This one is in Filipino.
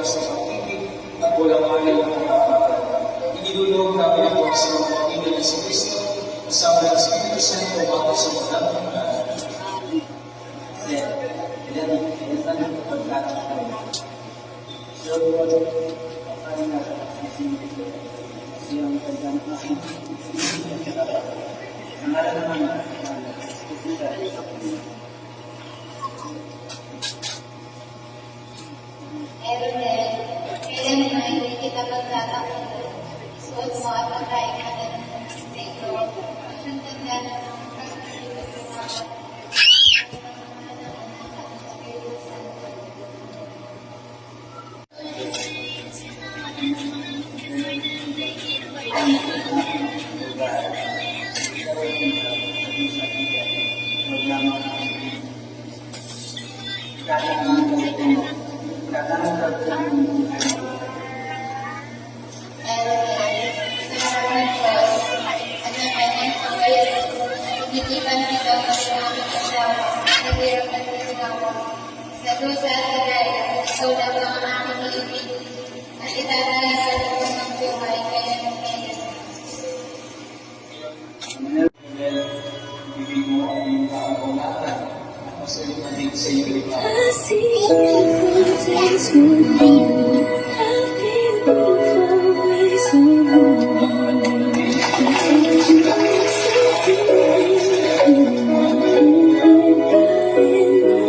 sa pag-ibig at walang alay ng kapatid. Inilulog namin ang Diyos sa mga pag-ibig ng si Kristo, kasama ng Espiritu Santo, bago sa mga kailan na hindi kita magtatakot. Suot mo at pagkain ka na ng Sito. Siyang tanda na Ikipan kita sa mga kasama, nagirap at kasama. Sa dusa at kagaya, ikaw lang ang aking ibig, at itatala sa loob ng buhay kaya ng kanya. ibig mo ang kaabungan. Ako sa iyo sa iyo.